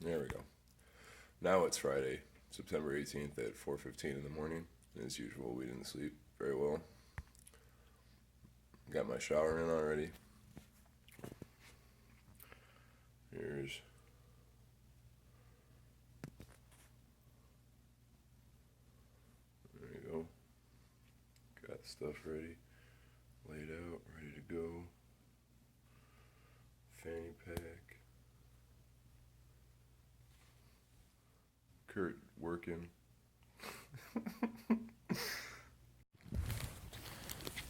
There we go. Now it's Friday, September 18th at 4:15 in the morning. As usual, we didn't sleep very well. Got my shower in already. Here's there you go. Got stuff ready, laid out, ready to go. Fanny pack. Kurt working.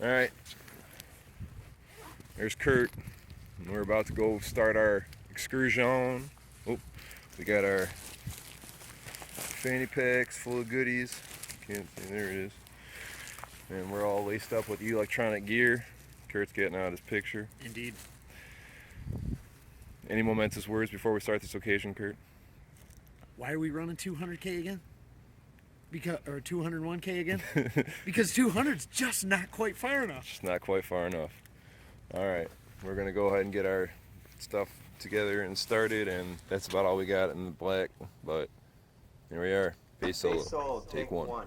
All right. There's Kurt. And we're about to go start our excursion. Oh, we got our fanny packs full of goodies. Can't see, there it is. And we're all laced up with electronic gear. Kurt's getting out his picture. Indeed. Any momentous words before we start this occasion, Kurt? Why are we running 200K again? Or 201K again? Because 200's just not quite far enough. Just not quite far enough. All right, we're gonna go ahead and get our stuff together and started, and that's about all we got in the black. But here we are. Bass solo. Take one.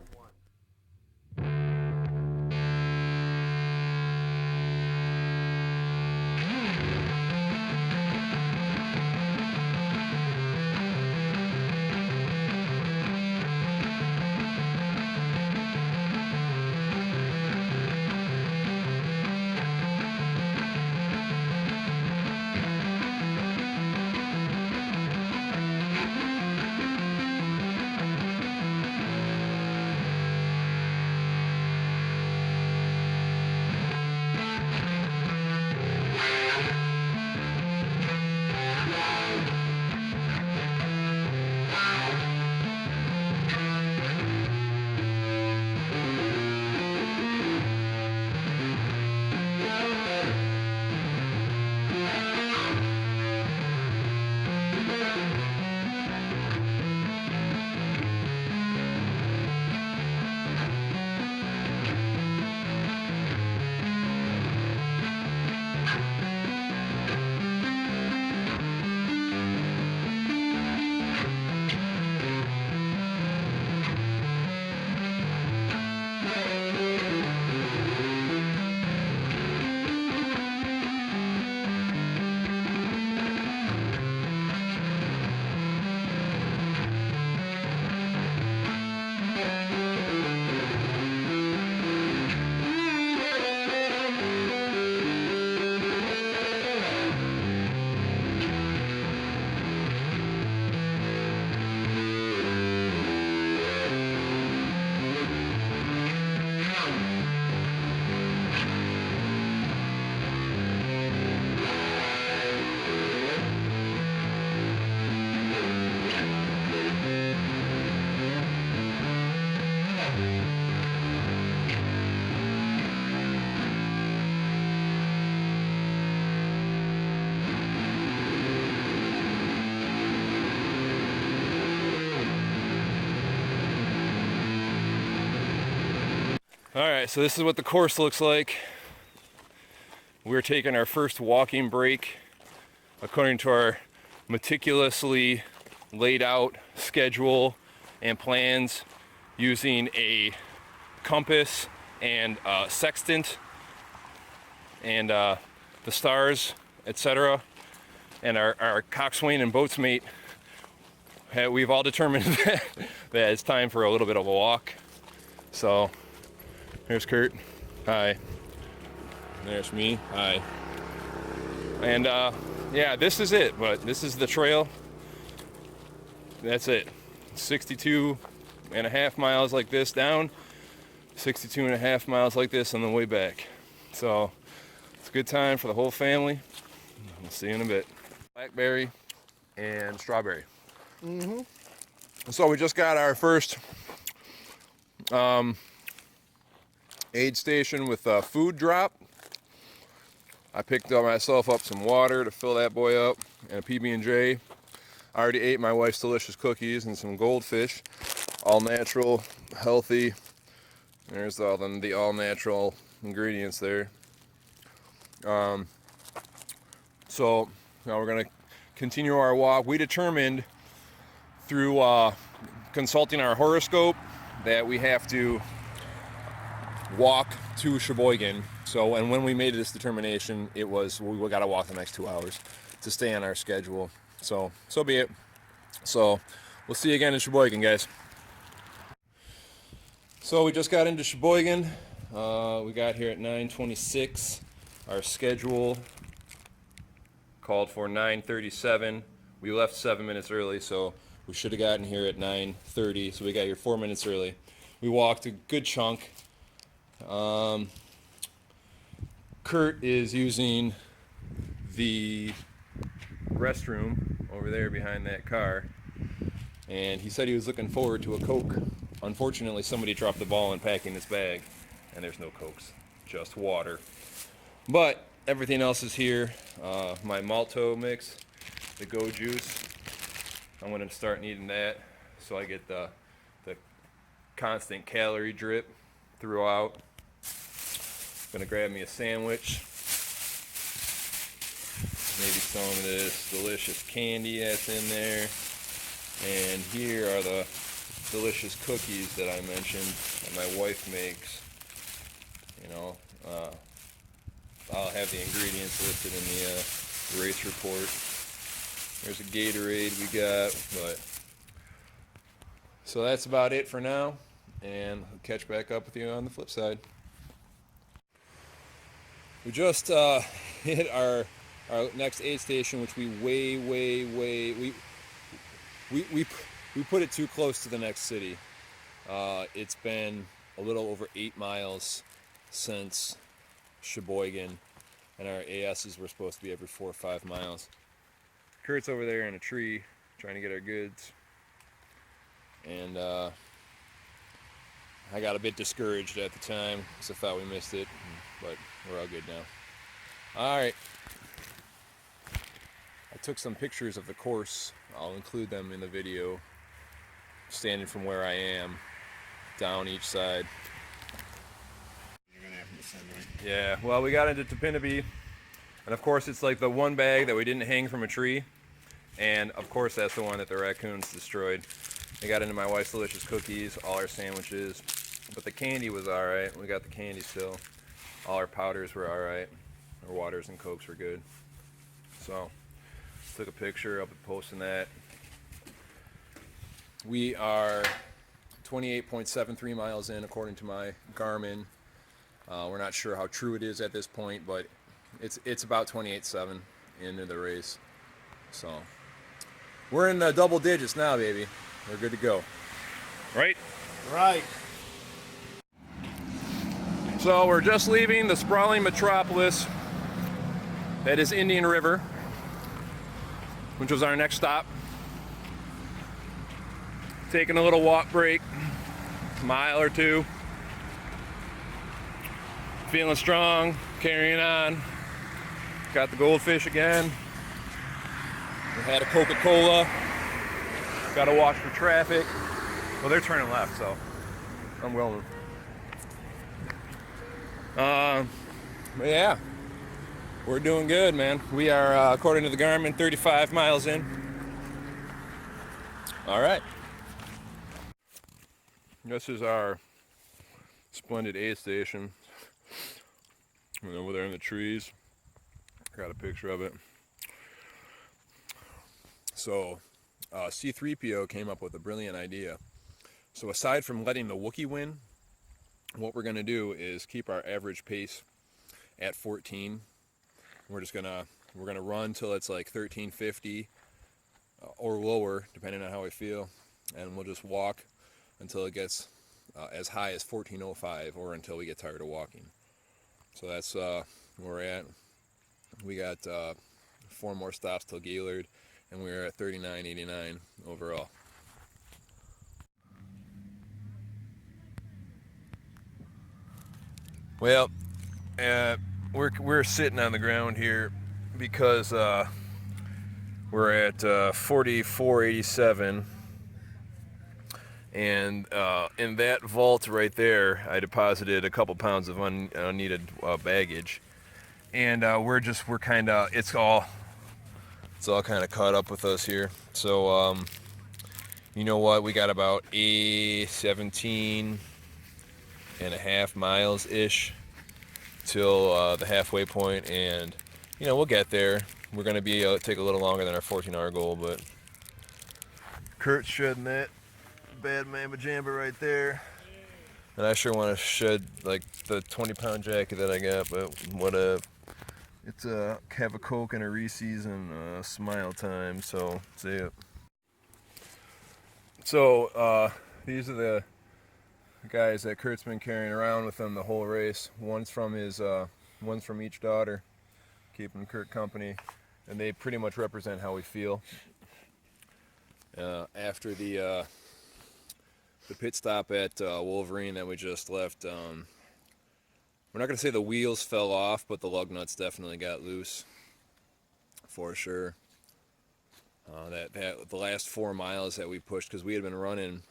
All right, so this is what the course looks like. We're taking our first walking break according to our meticulously laid out schedule and plans using a compass and a sextant and the stars, etc. And our coxswain and boatsmate, we've all determined that it's time for a little bit of a walk. So there's Kurt. Hi. There's me. Hi. And yeah, this is it. But this is the trail. That's it. 62 and a half miles like this down. 62 and a half miles like this on the way back. So it's a good time for the whole family. We'll see you in a bit. Blackberry and strawberry. So we just got our first aid station with a food drop. I picked up myself up some water to fill that boy up and a PB&J. I already ate my wife's delicious cookies and some goldfish, all natural, healthy. There's all the all natural ingredients there. So now we're gonna continue our walk. We determined through consulting our horoscope that we have to walk to Sheboygan. So, and when we made this determination, it was we got to walk the next 2 hours to stay on our schedule. So be it. So we'll see you again in Sheboygan, guys. So we just got into Sheboygan. We got here at 9:26. Our schedule called for 9:37. We left 7 minutes early, so we should have gotten here at 9:30. So we got here 4 minutes early. We walked a good chunk. Kurt is using the restroom over there behind that car, and he said he was looking forward to a Coke. Unfortunately, somebody dropped the ball in packing this bag, and there's no Cokes, just water. But everything else is here. My Malto mix, the Go Juice. I'm going to start needing that so I get the constant calorie drip throughout. Gonna grab me a sandwich. Maybe some of this delicious candy that's in there. And here are the delicious cookies that I mentioned that my wife makes. You know, I'll have the ingredients listed in the race report. There's a Gatorade we got, but so that's about it for now, and I'll catch back up with you on the flip side. We just hit our next aid station, which we put it too close to the next city. It's been a little over 8 miles since Sheboygan, and our ASs were supposed to be every 4 or 5 miles. Kurt's over there in a tree trying to get our goods, and I got a bit discouraged at the time because I thought we missed it, but we're all good now. Alright. I took some pictures of the course. I'll include them in the video, standing from where I am, down each side. You're gonna have to send me. Yeah, well, we got into Topinabee, and of course it's like the one bag that we didn't hang from a tree, and of course that's the one that the raccoons destroyed. They got into my wife's delicious cookies, all our sandwiches, but the candy was alright. We got the candy still. All our powders were alright. Our waters and Cokes were good. So, took a picture, I'll be posting that. We are 28.73 miles in according to my Garmin. We're not sure how true it is at this point, but it's about 28.7 into the race. So, we're in the double digits now, baby. We're good to go. Right? Right. So we're just leaving the sprawling metropolis that is Indian River, which was our next stop. Taking a little walk break, mile or two. Feeling strong, carrying on. Got the goldfish again. We had a Coca-Cola. Got to watch for traffic. Well, they're turning left, so I'm willing. But yeah, we're doing good, man. We are, according to the Garmin, 35 miles in. All right. This is our splendid aid station. And over there in the trees, got a picture of it. So, C-3PO came up with a brilliant idea. So aside from letting the Wookiee win, what we're going to do is keep our average pace at 14. We're gonna run till it's like 13:50 or lower, depending on how we feel, and we'll just walk until it gets as high as 14:05 or until we get tired of walking. So that's where we're at. We got 4 more stops till Gaylord, and we're at 39.89 overall. Well, we're sitting on the ground here because we're at 44.87, and in that vault right there, I deposited a couple pounds of unneeded baggage, and we're kind of it's all kind of caught up with us here. So You know what? We got about 17.5 miles ish till the halfway point, and you know we'll get there. We're gonna be take a little longer than our 14-hour goal, but Kurt's shedding that bad mamba jamba right there, and I sure want to shed like the 20-pound jacket that I got, but whatever. It's have a Coke and a Reese's and smile time. So see it. So these are the guys that Kurt's been carrying around with him the whole race. One's from each daughter, keeping Kurt company, and they pretty much represent how we feel. After the pit stop at Wolverine that we just left, we're not gonna say the wheels fell off, but the lug nuts definitely got loose, for sure. The last 4 miles that we pushed, because we had been running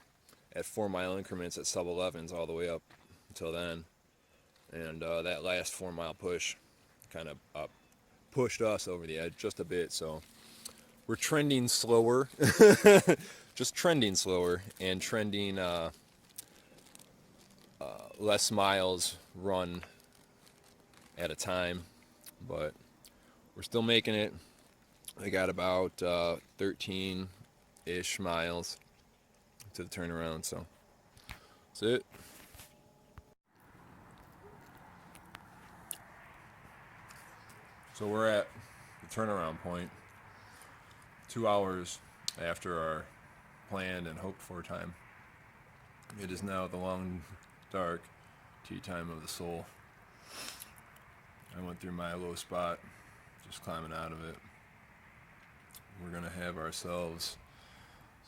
at 4-mile increments at sub 11s all the way up until then, and that last 4-mile push kind of pushed us over the edge just a bit. So we're trending slower, just trending slower, and trending less miles run at a time, but we're still making it. I got about 13-ish miles to the turnaround, so that's it. So we're at the turnaround point, 2 hours after our planned and hoped for time. It is now the long, dark tea time of the soul. I went through my low spot, just climbing out of it. We're gonna have ourselves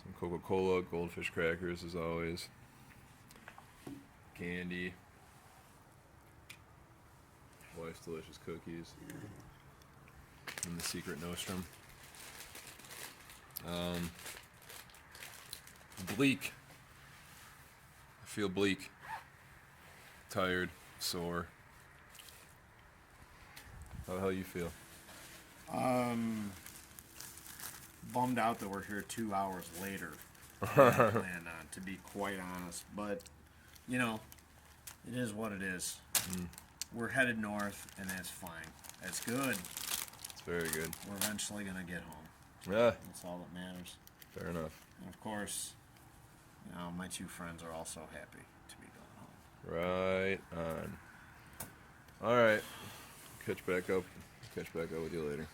some Coca-Cola, goldfish crackers as always, candy, wife's delicious cookies, and the secret nostrum. Bleak. I feel bleak, tired, sore. How the hell you feel? Bummed out that we're here 2 hours later than I planned on, to be quite honest. But, you know, it is what it is. We're headed north, and that's fine. That's good. It's very good. We're eventually going to get home. Yeah. That's all that matters. Fair enough. And, of course, you know, my 2 friends are also happy to be going home. Right on. All right. Catch back up with you later.